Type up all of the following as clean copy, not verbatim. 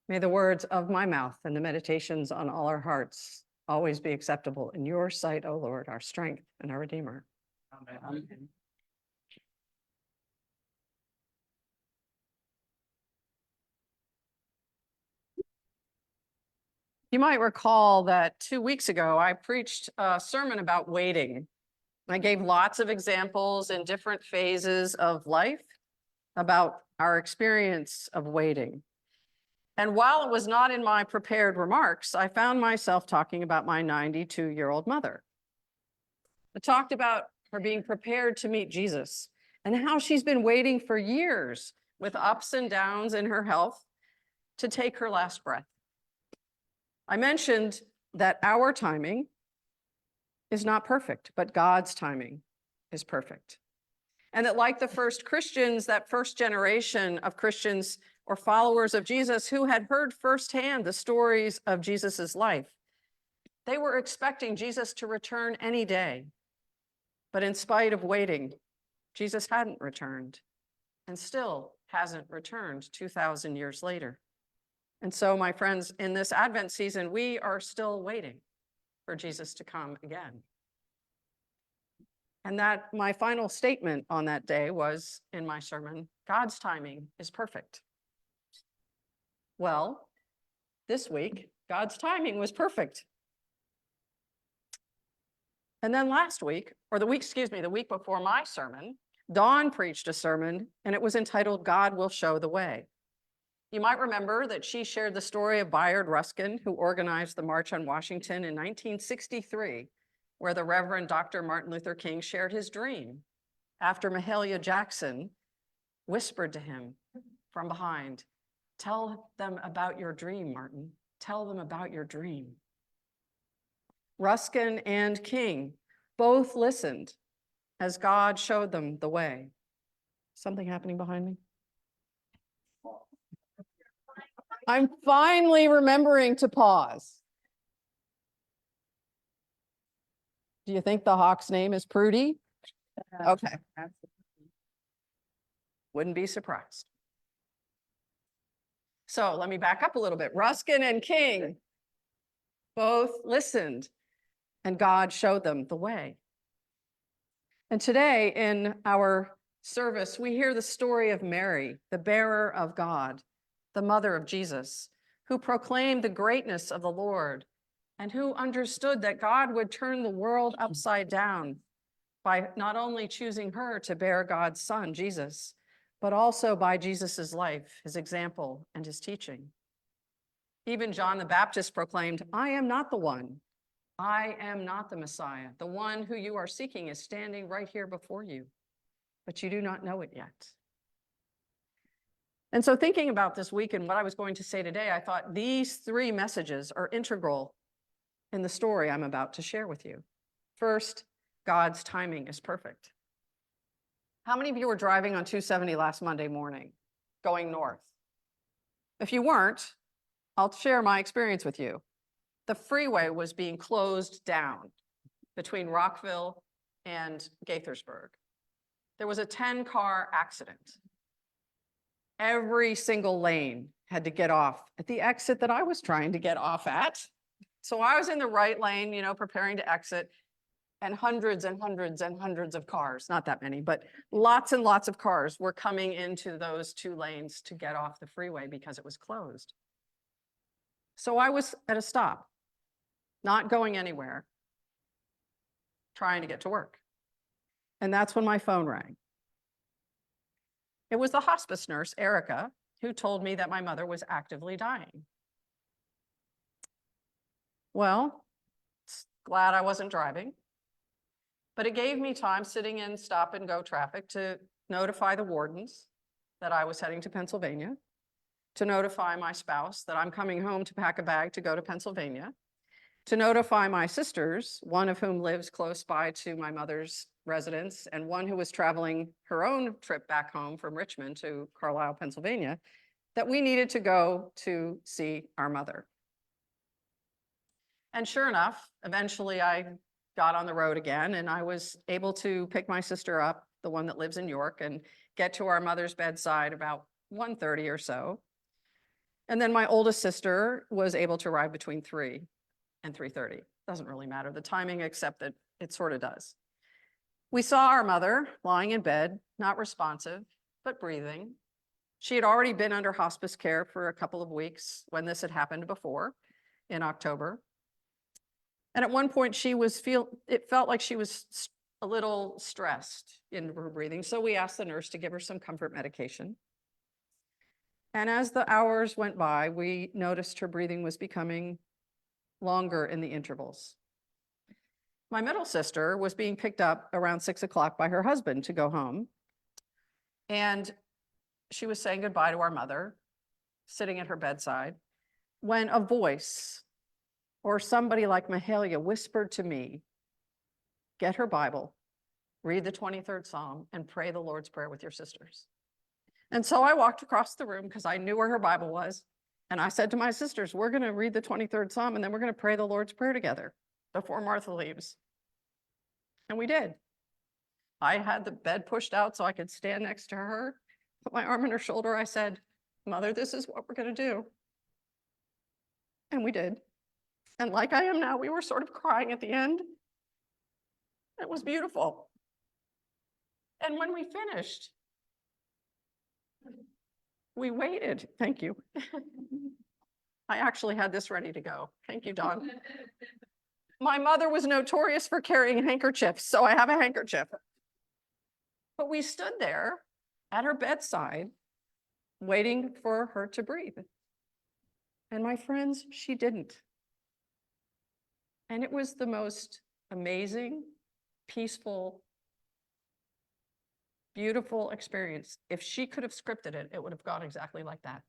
May the words of my mouth and the meditations on all our hearts always be acceptable in your sight, O Lord, our strength and our Redeemer. Amen. Amen. You might recall that 2 weeks ago, I preached a sermon about waiting. I gave lots of examples in different phases of life about our experience of waiting. And while it was not in my prepared remarks, I found myself talking about my 92-year-old mother. I talked about her being prepared to meet Jesus and how she's been waiting for years with ups and downs in her health to take her last breath. I mentioned that our timing is not perfect, but God's timing is perfect. And that like the first Christians, that first generation of Christians or followers of Jesus who had heard firsthand the stories of Jesus's life, they were expecting Jesus to return any day. But in spite of waiting, Jesus hadn't returned and still hasn't returned 2,000 years later. And so, my friends, in this Advent season, we are still waiting for Jesus to come again. And that my final statement on that day was in my sermon, God's timing is perfect. Well, this week, God's timing was perfect. And then last week, or the week before my sermon, Dawn preached a sermon, and it was entitled, God Will Show the Way. You might remember that she shared the story of Bayard Ruskin, who organized the March on Washington in 1963, where the Reverend Dr. Martin Luther King shared his dream after Mahalia Jackson whispered to him from behind, "Tell them about your dream, Martin. Tell them about your dream." Ruskin and King both listened as God showed them the way. Something happening behind me? I'm finally remembering to pause. Do you think the hawk's name is Prudy? Okay. Wouldn't be surprised. So let me back up a little bit. Ruskin and King both listened, and God showed them the way. And today in our service, we hear the story of Mary, the bearer of God, the mother of Jesus, who proclaimed the greatness of the Lord and who understood that God would turn the world upside down by not only choosing her to bear God's son, Jesus, but also by Jesus's life, his example, and his teaching. Even John the Baptist proclaimed, "I am not the one. I am not the Messiah. The one who you are seeking is standing right here before you, but you do not know it yet." And so thinking about this week and what I was going to say today, I thought these three messages are integral in the story I'm about to share with you. First, God's timing is perfect. How many of you were driving on 270 last Monday morning, going north? If you weren't, I'll share my experience with you. The freeway was being closed down between Rockville and Gaithersburg. There was a 10-car accident. Every single lane had to get off at the exit that I was trying to get off at. So I was in the right lane, preparing to exit, and hundreds and hundreds and hundreds of cars, not that many, but lots and lots of cars were coming into those two lanes to get off the freeway because it was closed. So I was at a stop, not going anywhere, trying to get to work. And that's when my phone rang. It was the hospice nurse, Erica, who told me that my mother was actively dying. Well, glad I wasn't driving, but it gave me time sitting in stop and go traffic to notify the wardens that I was heading to Pennsylvania, to notify my spouse that I'm coming home to pack a bag to go to Pennsylvania, to notify my sisters, one of whom lives close by to my mother's residence, and one who was traveling her own trip back home from Richmond to Carlisle, Pennsylvania, that we needed to go to see our mother. And sure enough, eventually I got on the road again, and I was able to pick my sister up, the one that lives in York, and get to our mother's bedside about 1:30 or so. And then my oldest sister was able to arrive between 3 and 3:30. Doesn't really matter the timing, except that it sort of does. We saw our mother lying in bed, not responsive, but breathing. She had already been under hospice care for a couple of weeks when this had happened before in October. And at one point it felt like she was a little stressed in her breathing. So we asked the nurse to give her some comfort medication. And as the hours went by, we noticed her breathing was becoming longer in the intervals. My middle sister was being picked up around 6 o'clock by her husband to go home. And she was saying goodbye to our mother, sitting at her bedside, when a voice or somebody like Mahalia whispered to me, get her Bible, read the 23rd Psalm, and pray the Lord's Prayer with your sisters. And so I walked across the room because I knew where her Bible was. And I said to my sisters, we're going to read the 23rd Psalm, and then we're going to pray the Lord's Prayer together before Martha leaves. And we did. I had the bed pushed out so I could stand next to her, put my arm on her shoulder. I said, Mother, this is what we're going to do. And we did. And like I am now, we were sort of crying at the end. It was beautiful. And when we finished, we waited. Thank you. I actually had this ready to go. Thank you, Dawn. My mother was notorious for carrying handkerchiefs, so I have a handkerchief. But we stood there at her bedside, waiting for her to breathe. And my friends, she didn't. And it was the most amazing, peaceful, beautiful experience. If she could have scripted it, it would have gone exactly like that.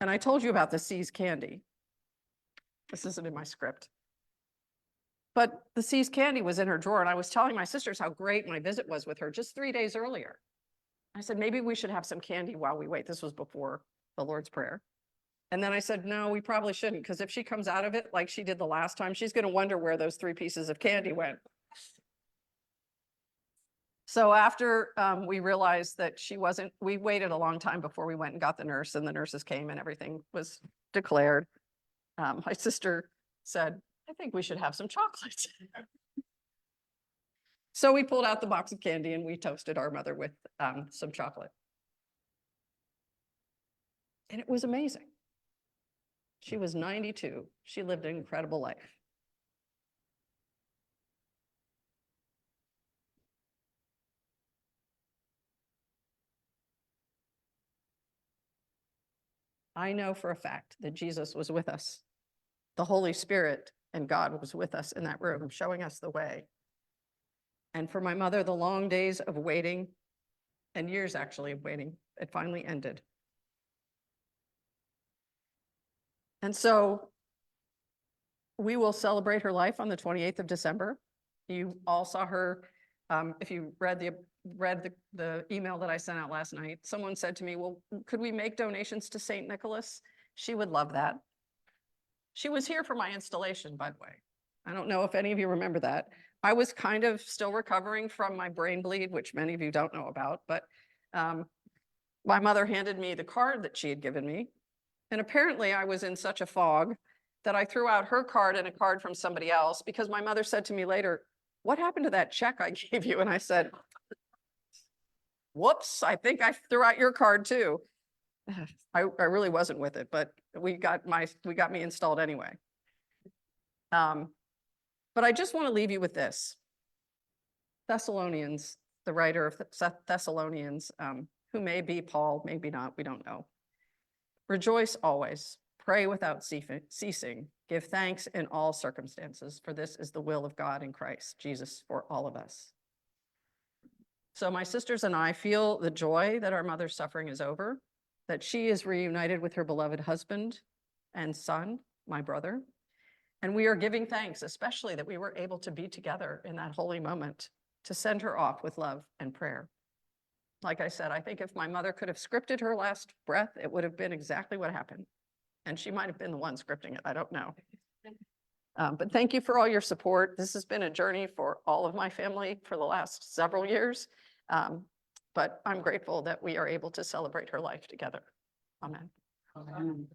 And I told you about the See's candy. This isn't in my script. But the See's candy was in her drawer, and I was telling my sisters how great my visit was with her just 3 days earlier. I said, maybe we should have some candy while we wait. This was before the Lord's Prayer. And then I said, no, we probably shouldn't, because if she comes out of it like she did the last time, she's going to wonder where those 3 pieces of candy went. So after we realized that she wasn't, we waited a long time before we went and got the nurse, and the nurses came and everything was declared. My sister said, I think we should have some chocolate. So we pulled out the box of candy and we toasted our mother with some chocolate. And it was amazing. She was 92. She lived an incredible life. I know for a fact that Jesus was with us. The Holy Spirit and God was with us in that room, showing us the way. And for my mother, the long days of waiting, and years actually of waiting, it finally ended. And so we will celebrate her life on the 28th of December. You all saw her, if you read the email that I sent out last night, someone said to me, well, could we make donations to St. Nicholas? She would love that. She was here for my installation, by the way. I don't know if any of you remember that. I was kind of still recovering from my brain bleed, which many of you don't know about, but my mother handed me the card that she had given me. And apparently I was in such a fog that I threw out her card and a card from somebody else, because my mother said to me later, what happened to that check I gave you? And I said, whoops, I think I threw out your card too. I really wasn't with it, but we got me installed anyway. But I just want to leave you with this. Thessalonians, the writer of Thessalonians, who may be Paul, maybe not, we don't know. Rejoice always, pray without ceasing, give thanks in all circumstances, for this is the will of God in Christ Jesus for all of us. So my sisters and I feel the joy that our mother's suffering is over, that she is reunited with her beloved husband and son, my brother. And we are giving thanks, especially that we were able to be together in that holy moment to send her off with love and prayer. Like I said, I think if my mother could have scripted her last breath, it would have been exactly what happened. And she might have been the one scripting it, I don't know. But thank you for all your support. This has been a journey for all of my family for the last several years. but I'm grateful that we are able to celebrate her life together. Amen. Amen.